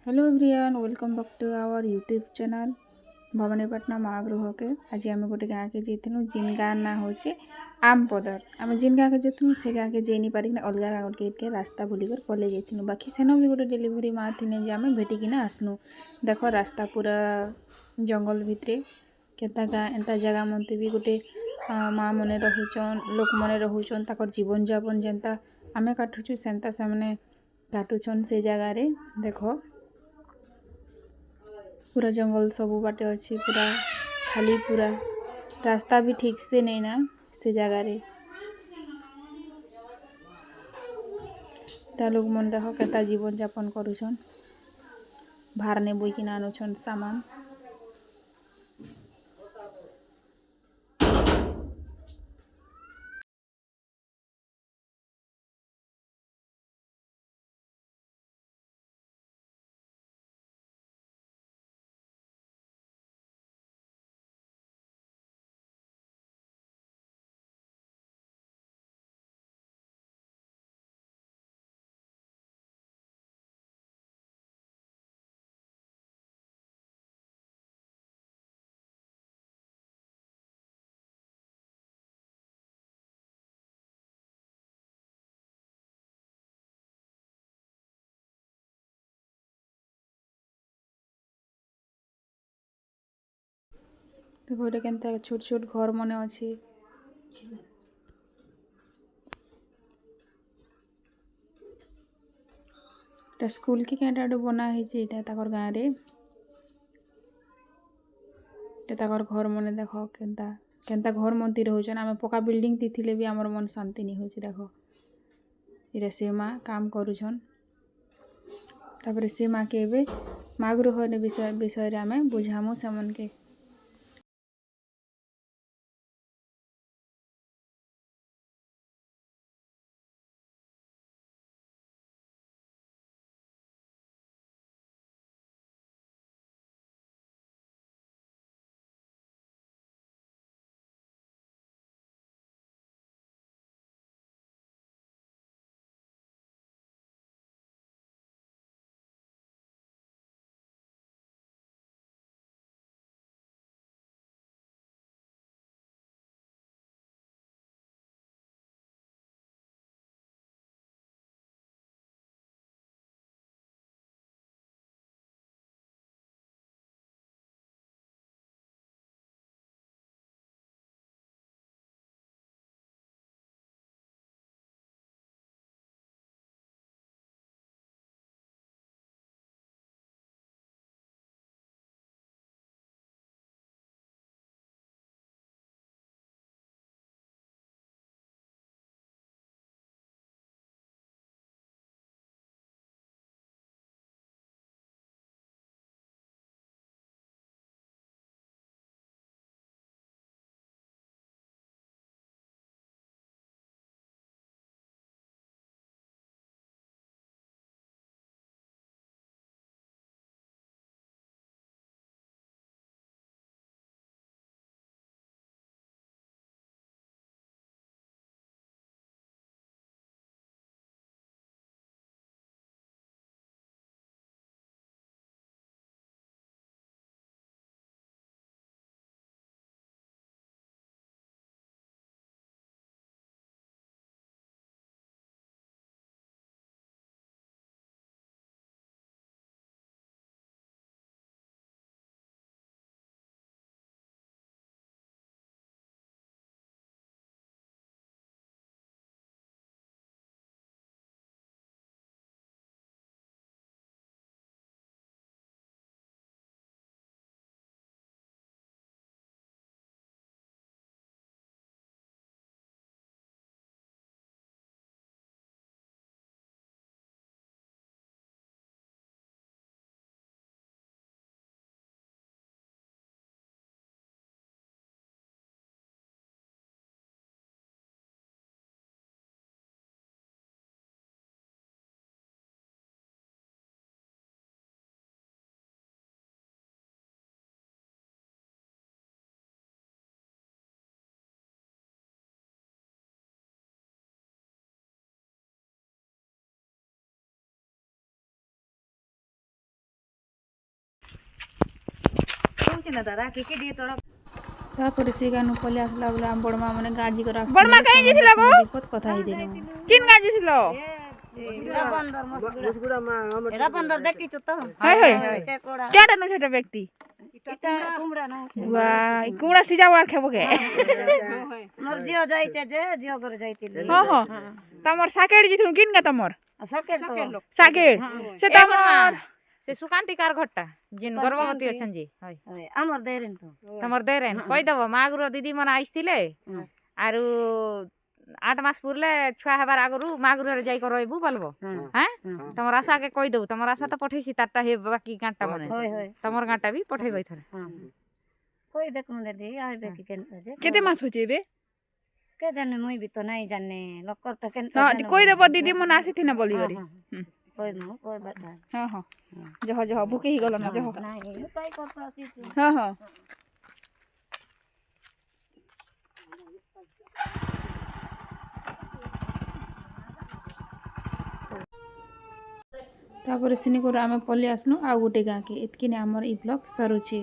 Hello everyone welcome back to our YouTube channel Bhawanipatna महागृह के आज आम गोटे गाँव के जाइनु जिन गाँव ना हूँ आमपदर आम जिन गाँव के जाइनु से गाँव के जाई पारिक अलग गाँव के रास्ता बुलिक पलि जाइनु बाकी सेन भी गोटे डिलीवरी माँ थी आम भेटिकिना आसनु देख रास्ता पूरा जंगल भितरे केता गाँ एंता जगह मनते भी गोटे माँ मैंने रोचन लोक मैंने रोचन तक जीवन जापन जेनता आमे काटुचु सेन्ता से काटुछन से जगार देख पूरा जंगल सबू बाटे अच्छी पूरा खाली पूरा रास्ता भी ठीक से नहीं ना से जगार लोग मन देख केता जीवन जापन करुछन भार ने बोईकिन आनुछन सामान देखो ये केनता छोट छोट घर मने अच्छी स्कूल की क्या बना है गाँव रे घर मन देख केनता केनता घर मंती रोचन आम पक्का बिल्डिंग थे भी आमर मन शांति नहीं हो देख ये से माँ काम करुछन तापर से माँ के माँ गृह विषय आम बुझामु से मन के तापर से गानु पले आसला बोले हम बड़मा माने गाजी कर बड़मा कहीं जेथिला गो विपद कथा ही देनु किन गाजी थिलो रबंदर देखी तो हाय हाय से कोड़ा केटा न छोटा व्यक्ति इटा कुमड़ा न वाह कुड़ा सिजा वार खेबो के मोर जियो जाइते जे जियो घर जाइतिली हां हां तमर साकेड जिथु किन गा तमर सकेल तो साकेड से तमर से सुकांती कार घट्टा जिन गर्भवती अछन जी हाय हमर देरिन तो तमर देरेन कहि दबो मागुरो दीदी मन आइथिले आरु 8 मास पुरले छुआ हबार आगरु मागुरो रे जाई को रहबु बोलबो हैं तमर आशा के कहि दउ तमर आशा तो पठैसी तारटा हे बाकी गांटा मने होय होय तमर गांटा भी पठैबै थरे कोई देखनु दे आइबे कि केन जे केते मास होचे बे के जाने मुई भी तो नहीं जाने लोकर तो केन हां कोई देबो दीदी मन आसी थिना बोली गरी कोई मु कोई बता हां हां जह जह भूखे ही गलो ना जह नहीं काई करता सी हां हां तापर सिनी को आमे पले आसनु आ गोटे गाँ के इतकिने हमर ई ब्लॉग सरुचे।